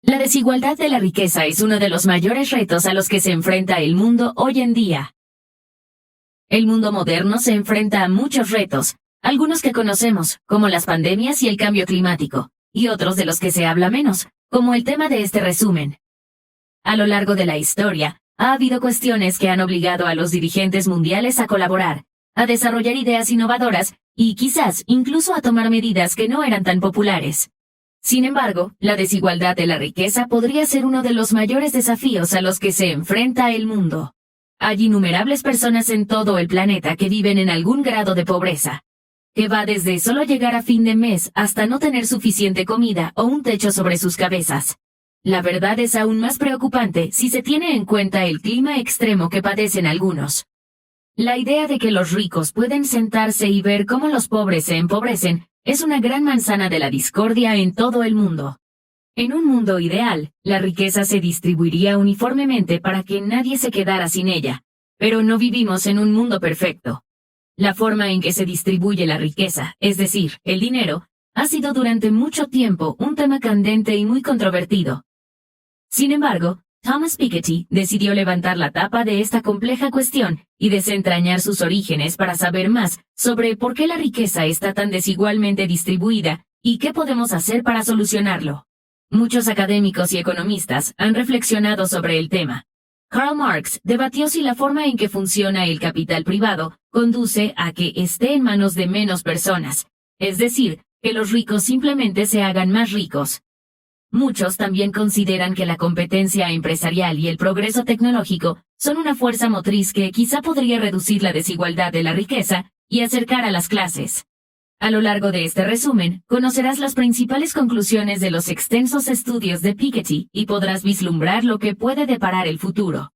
La desigualdad de la riqueza es uno de los mayores retos a los que se enfrenta el mundo hoy en día. El mundo moderno se enfrenta a muchos retos, algunos que conocemos, como las pandemias y el cambio climático, y otros de los que se habla menos, como el tema de este resumen. A lo largo de la historia, ha habido cuestiones que han obligado a los dirigentes mundiales a colaborar, a desarrollar ideas innovadoras y quizás incluso a tomar medidas que no eran tan populares. Sin embargo, la desigualdad de la riqueza podría ser uno de los mayores desafíos a los que se enfrenta el mundo. Hay innumerables personas en todo el planeta que viven en algún grado de pobreza, que va desde solo llegar a fin de mes hasta no tener suficiente comida o un techo sobre sus cabezas. La verdad es aún más preocupante si se tiene en cuenta el clima extremo que padecen algunos. La idea de que los ricos pueden sentarse y ver cómo los pobres se empobrecen es una gran manzana de la discordia en todo el mundo. En un mundo ideal, la riqueza se distribuiría uniformemente para que nadie se quedara sin ella, pero no vivimos en un mundo perfecto. La forma en que se distribuye la riqueza, es decir, el dinero, ha sido durante mucho tiempo un tema candente y muy controvertido. Sin embargo, Thomas Piketty decidió levantar la tapa de esta compleja cuestión y desentrañar sus orígenes para saber más sobre por qué la riqueza está tan desigualmente distribuida y qué podemos hacer para solucionarlo. Muchos académicos y economistas han reflexionado sobre el tema. Karl Marx debatió si la forma en que funciona el capital privado conduce a que esté en manos de menos personas, es decir, que los ricos simplemente se hagan más ricos. Muchos también consideran que la competencia empresarial y el progreso tecnológico son una fuerza motriz que quizá podría reducir la desigualdad de la riqueza y acercar a las clases. A lo largo de este resumen, conocerás las principales conclusiones de los extensos estudios de Piketty y podrás vislumbrar lo que puede deparar el futuro.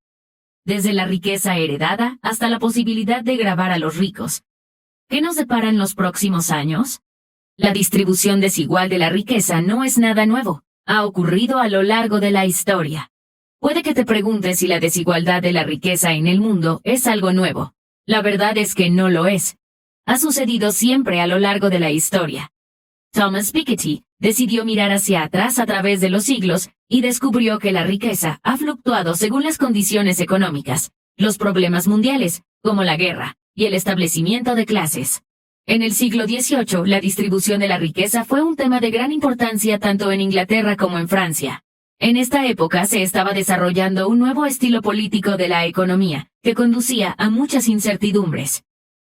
Desde la riqueza heredada hasta la posibilidad de gravar a los ricos. ¿Qué nos deparan los próximos años? La distribución desigual de la riqueza no es nada nuevo. Ha ocurrido a lo largo de la historia. Puede que te preguntes si la desigualdad de la riqueza en el mundo es algo nuevo. La verdad es que no lo es. Ha sucedido siempre a lo largo de la historia. Thomas Piketty decidió mirar hacia atrás a través de los siglos y descubrió que la riqueza ha fluctuado según las condiciones económicas, los problemas mundiales, como la guerra, y el establecimiento de clases. En el siglo XVIII, la distribución de la riqueza fue un tema de gran importancia tanto en Inglaterra como en Francia. En esta época se estaba desarrollando un nuevo estilo político de la economía, que conducía a muchas incertidumbres.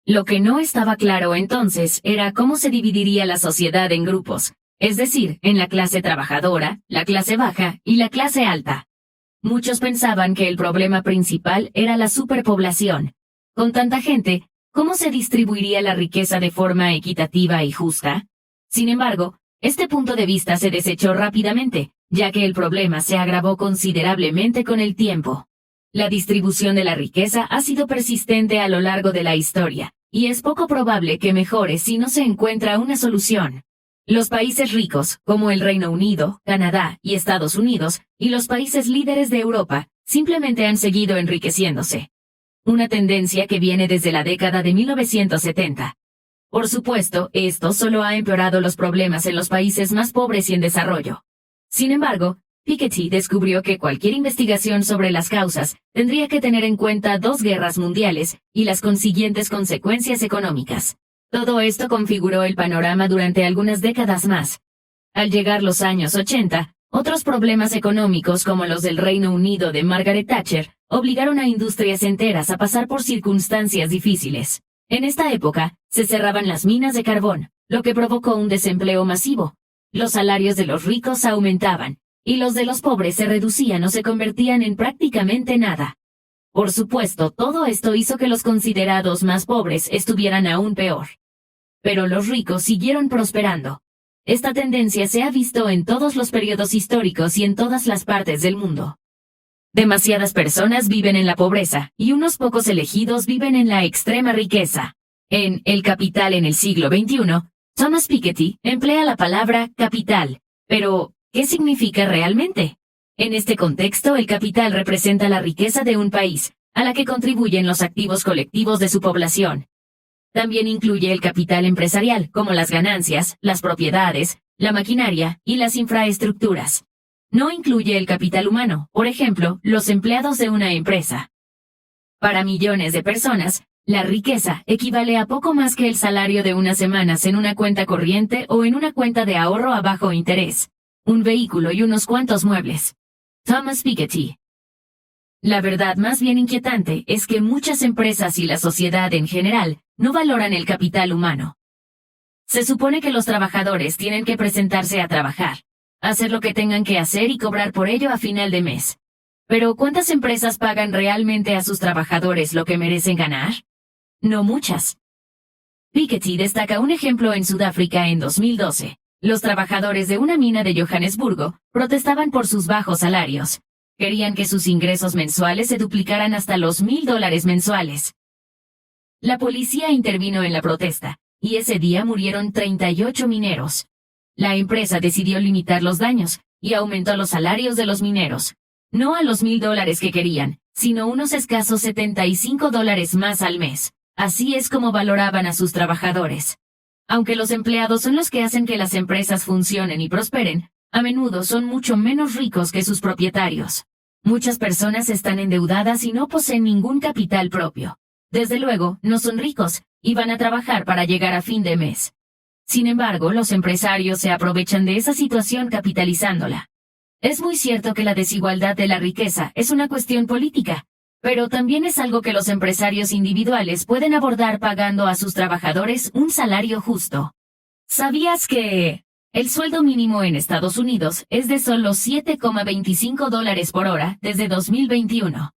Lo que no estaba claro entonces era cómo se dividiría la sociedad en grupos, es decir, en la clase trabajadora, la clase baja y la clase alta. Muchos pensaban que el problema principal era la superpoblación. Con tanta gente, ¿cómo se distribuiría la riqueza de forma equitativa y justa? Sin embargo, este punto de vista se desechó rápidamente, ya que el problema se agravó considerablemente con el tiempo. La distribución de la riqueza ha sido persistente a lo largo de la historia, y es poco probable que mejore si no se encuentra una solución. Los países ricos, como el Reino Unido, Canadá y Estados Unidos, y los países líderes de Europa, simplemente han seguido enriqueciéndose. Una tendencia que viene desde la década de 1970. Por supuesto, esto solo ha empeorado los problemas en los países más pobres y en desarrollo. Sin embargo, Piketty descubrió que cualquier investigación sobre las causas tendría que tener en cuenta dos guerras mundiales y las consiguientes consecuencias económicas. Todo esto configuró el panorama durante algunas décadas más. Al llegar los años 80, otros problemas económicos como los del Reino Unido de Margaret Thatcher obligaron a industrias enteras a pasar por circunstancias difíciles. En esta época, se cerraban las minas de carbón, lo que provocó un desempleo masivo. Los salarios de los ricos aumentaban, y los de los pobres se reducían o se convertían en prácticamente nada. Por supuesto, todo esto hizo que los considerados más pobres estuvieran aún peor. Pero los ricos siguieron prosperando. Esta tendencia se ha visto en todos los periodos históricos y en todas las partes del mundo. Demasiadas personas viven en la pobreza, y unos pocos elegidos viven en la extrema riqueza. En El Capital en el siglo XXI, Thomas Piketty emplea la palabra capital. Pero, ¿qué significa realmente? En este contexto, el capital representa la riqueza de un país, a la que contribuyen los activos colectivos de su población. También incluye el capital empresarial, como las ganancias, las propiedades, la maquinaria y las infraestructuras. No incluye el capital humano, por ejemplo, los empleados de una empresa. Para millones de personas, la riqueza equivale a poco más que el salario de unas semanas en una cuenta corriente o en una cuenta de ahorro a bajo interés, un vehículo y unos cuantos muebles. Thomas Piketty. La verdad más bien inquietante es que muchas empresas y la sociedad en general no valoran el capital humano. Se supone que los trabajadores tienen que presentarse a trabajar, hacer lo que tengan que hacer y cobrar por ello a final de mes. Pero ¿cuántas empresas pagan realmente a sus trabajadores lo que merecen ganar? No muchas. Piketty destaca un ejemplo en Sudáfrica en 2012. Los trabajadores de una mina de Johannesburgo protestaban por sus bajos salarios. Querían que sus ingresos mensuales se duplicaran hasta los $1,000 mensuales. La policía intervino en la protesta, y ese día murieron 38 mineros. La empresa decidió limitar los daños, y aumentó los salarios de los mineros. No a los $1,000 que querían, sino unos escasos $75 más al mes. Así es como valoraban a sus trabajadores. Aunque los empleados son los que hacen que las empresas funcionen y prosperen, a menudo son mucho menos ricos que sus propietarios. Muchas personas están endeudadas y no poseen ningún capital propio. Desde luego, no son ricos, y van a trabajar para llegar a fin de mes. Sin embargo, los empresarios se aprovechan de esa situación capitalizándola. Es muy cierto que la desigualdad de la riqueza es una cuestión política, pero también es algo que los empresarios individuales pueden abordar pagando a sus trabajadores un salario justo. ¿Sabías que el sueldo mínimo en Estados Unidos es de solo $7,25 por hora desde 2021?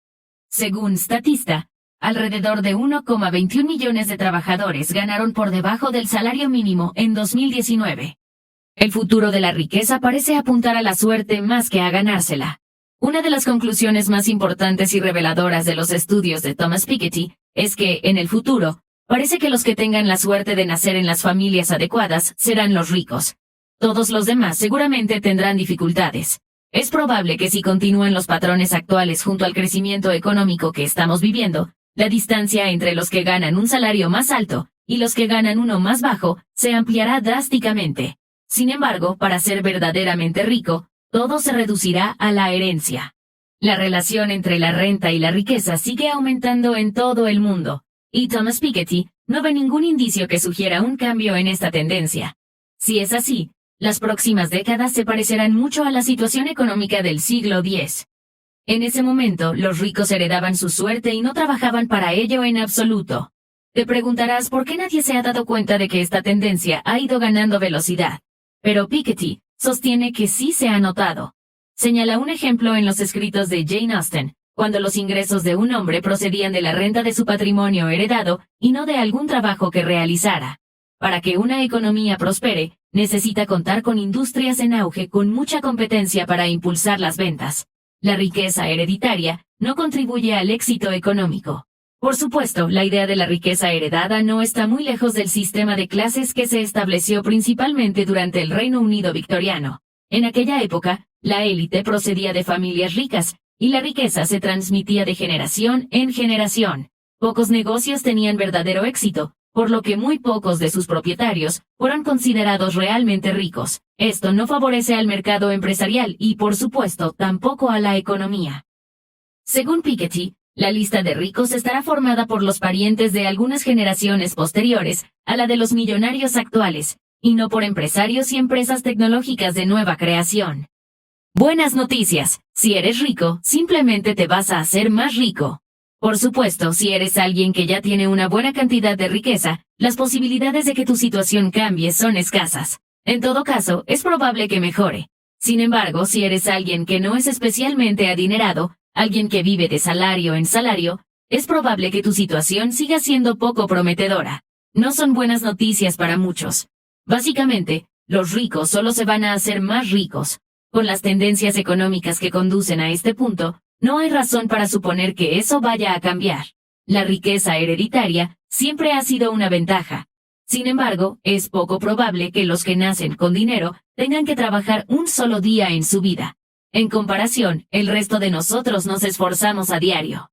Según Statista, alrededor de 1,21 millones de trabajadores ganaron por debajo del salario mínimo en 2019. El futuro de la riqueza parece apuntar a la suerte más que a ganársela. Una de las conclusiones más importantes y reveladoras de los estudios de Thomas Piketty es que, en el futuro, parece que los que tengan la suerte de nacer en las familias adecuadas serán los ricos. Todos los demás seguramente tendrán dificultades. Es probable que si continúan los patrones actuales junto al crecimiento económico que estamos viviendo, la distancia entre los que ganan un salario más alto y los que ganan uno más bajo se ampliará drásticamente. Sin embargo, para ser verdaderamente rico, todo se reducirá a la herencia. La relación entre la renta y la riqueza sigue aumentando en todo el mundo, y Thomas Piketty no ve ningún indicio que sugiera un cambio en esta tendencia. Si es así, las próximas décadas se parecerán mucho a la situación económica del siglo X. En ese momento, los ricos heredaban su suerte y no trabajaban para ello en absoluto. Te preguntarás por qué nadie se ha dado cuenta de que esta tendencia ha ido ganando velocidad. Pero Piketty sostiene que sí se ha notado. Señala un ejemplo en los escritos de Jane Austen, cuando los ingresos de un hombre procedían de la renta de su patrimonio heredado y no de algún trabajo que realizara. Para que una economía prospere, necesita contar con industrias en auge con mucha competencia para impulsar las ventas. La riqueza hereditaria no contribuye al éxito económico. Por supuesto, la idea de la riqueza heredada no está muy lejos del sistema de clases que se estableció principalmente durante el Reino Unido victoriano. En aquella época, la élite procedía de familias ricas, y la riqueza se transmitía de generación en generación. Pocos negocios tenían verdadero éxito, por lo que muy pocos de sus propietarios fueron considerados realmente ricos. Esto no favorece al mercado empresarial y, por supuesto, tampoco a la economía. Según Piketty, la lista de ricos estará formada por los parientes de algunas generaciones posteriores a la de los millonarios actuales, y no por empresarios y empresas tecnológicas de nueva creación. Buenas noticias. Si eres rico, simplemente te vas a hacer más rico. Por supuesto, si eres alguien que ya tiene una buena cantidad de riqueza, las posibilidades de que tu situación cambie son escasas. En todo caso, es probable que mejore. Sin embargo, si eres alguien que no es especialmente adinerado, alguien que vive de salario en salario, es probable que tu situación siga siendo poco prometedora. No son buenas noticias para muchos. Básicamente, los ricos solo se van a hacer más ricos. Con las tendencias económicas que conducen a este punto, no hay razón para suponer que eso vaya a cambiar. La riqueza hereditaria siempre ha sido una ventaja. Sin embargo, es poco probable que los que nacen con dinero tengan que trabajar un solo día en su vida. En comparación, el resto de nosotros nos esforzamos a diario.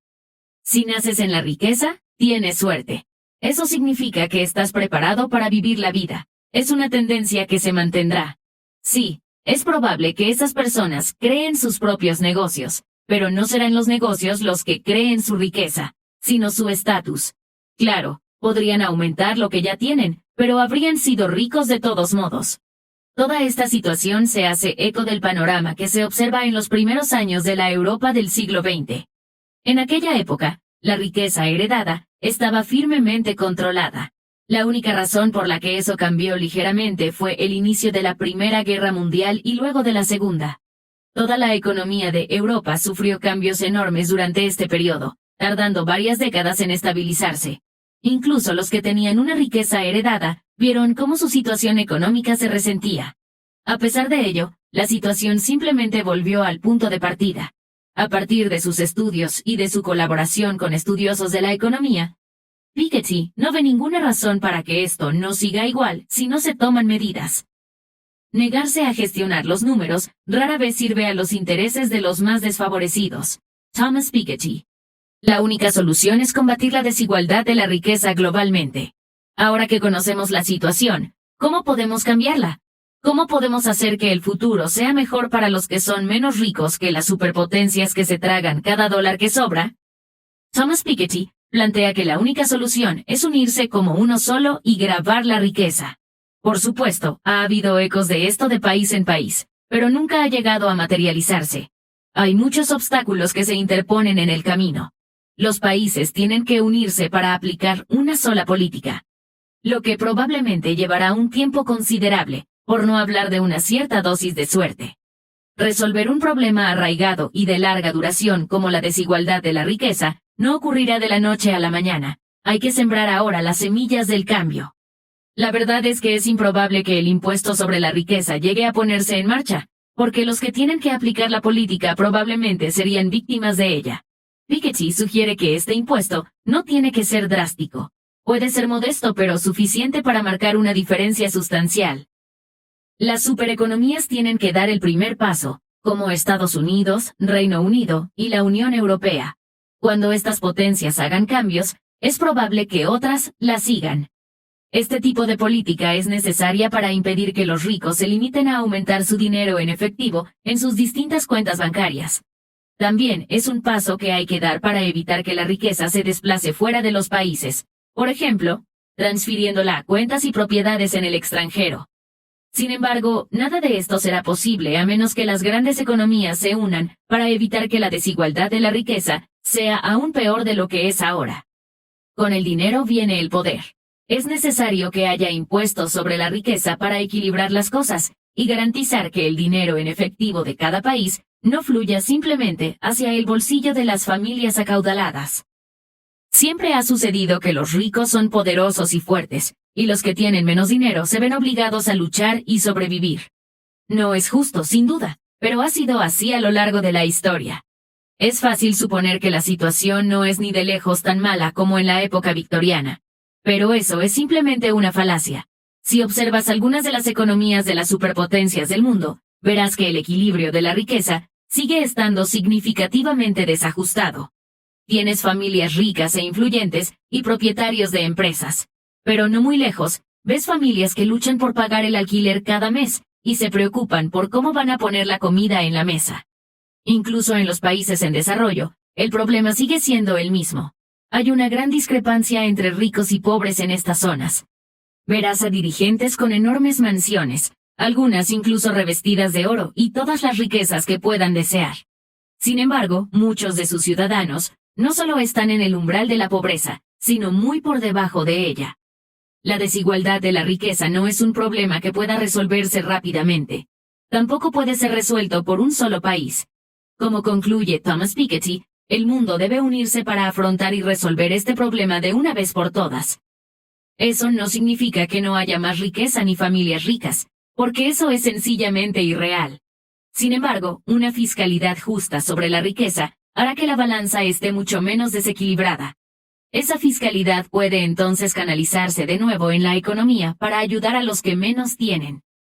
Si naces en la riqueza, tienes suerte. Eso significa que estás preparado para vivir la vida. Es una tendencia que se mantendrá. Sí, es probable que esas personas creen sus propios negocios, pero no serán los negocios los que creen su riqueza, sino su estatus. Claro, podrían aumentar lo que ya tienen, pero habrían sido ricos de todos modos. Toda esta situación se hace eco del panorama que se observa en los primeros años de la Europa del siglo XX. En aquella época, la riqueza heredada estaba firmemente controlada. La única razón por la que eso cambió ligeramente fue el inicio de la Primera Guerra Mundial y luego de la Segunda. Toda la economía de Europa sufrió cambios enormes durante este periodo, tardando varias décadas en estabilizarse. Incluso los que tenían una riqueza heredada vieron cómo su situación económica se resentía. A pesar de ello, la situación simplemente volvió al punto de partida. A partir de sus estudios y de su colaboración con estudiosos de la economía, Piketty no ve ninguna razón para que esto no siga igual si no se toman medidas. Negarse a gestionar los números rara vez sirve a los intereses de los más desfavorecidos. Thomas Piketty. La única solución es combatir la desigualdad de la riqueza globalmente. Ahora que conocemos la situación, ¿cómo podemos cambiarla? ¿Cómo podemos hacer que el futuro sea mejor para los que son menos ricos que las superpotencias que se tragan cada dólar que sobra? Thomas Piketty plantea que la única solución es unirse como uno solo y grabar la riqueza. Por supuesto, ha habido ecos de esto de país en país, pero nunca ha llegado a materializarse. Hay muchos obstáculos que se interponen en el camino. Los países tienen que unirse para aplicar una sola política, lo que probablemente llevará un tiempo considerable, por no hablar de una cierta dosis de suerte. Resolver un problema arraigado y de larga duración como la desigualdad de la riqueza no ocurrirá de la noche a la mañana. Hay que sembrar ahora las semillas del cambio. La verdad es que es improbable que el impuesto sobre la riqueza llegue a ponerse en marcha, porque los que tienen que aplicar la política probablemente serían víctimas de ella. Piketty sugiere que este impuesto no tiene que ser drástico. Puede ser modesto pero suficiente para marcar una diferencia sustancial. Las supereconomías tienen que dar el primer paso, como Estados Unidos, Reino Unido y la Unión Europea. Cuando estas potencias hagan cambios, es probable que otras las sigan. Este tipo de política es necesaria para impedir que los ricos se limiten a aumentar su dinero en efectivo en sus distintas cuentas bancarias. También es un paso que hay que dar para evitar que la riqueza se desplace fuera de los países, por ejemplo, transfiriéndola a cuentas y propiedades en el extranjero. Sin embargo, nada de esto será posible a menos que las grandes economías se unan para evitar que la desigualdad de la riqueza sea aún peor de lo que es ahora. Con el dinero viene el poder. Es necesario que haya impuestos sobre la riqueza para equilibrar las cosas y garantizar que el dinero en efectivo de cada país no fluya simplemente hacia el bolsillo de las familias acaudaladas. Siempre ha sucedido que los ricos son poderosos y fuertes, y los que tienen menos dinero se ven obligados a luchar y sobrevivir. No es justo, sin duda, pero ha sido así a lo largo de la historia. Es fácil suponer que la situación no es ni de lejos tan mala como en la época victoriana. Pero eso es simplemente una falacia. Si observas algunas de las economías de las superpotencias del mundo, verás que el equilibrio de la riqueza sigue estando significativamente desajustado. Tienes familias ricas e influyentes y propietarios de empresas. Pero no muy lejos, ves familias que luchan por pagar el alquiler cada mes y se preocupan por cómo van a poner la comida en la mesa. Incluso en los países en desarrollo, el problema sigue siendo el mismo. Hay una gran discrepancia entre ricos y pobres en estas zonas. Verás a dirigentes con enormes mansiones, algunas incluso revestidas de oro y todas las riquezas que puedan desear. Sin embargo, muchos de sus ciudadanos no solo están en el umbral de la pobreza, sino muy por debajo de ella. La desigualdad de la riqueza no es un problema que pueda resolverse rápidamente. Tampoco puede ser resuelto por un solo país. Como concluye Thomas Piketty, el mundo debe unirse para afrontar y resolver este problema de una vez por todas. Eso no significa que no haya más riqueza ni familias ricas, porque eso es sencillamente irreal. Sin embargo, una fiscalidad justa sobre la riqueza hará que la balanza esté mucho menos desequilibrada. Esa fiscalidad puede entonces canalizarse de nuevo en la economía para ayudar a los que menos tienen.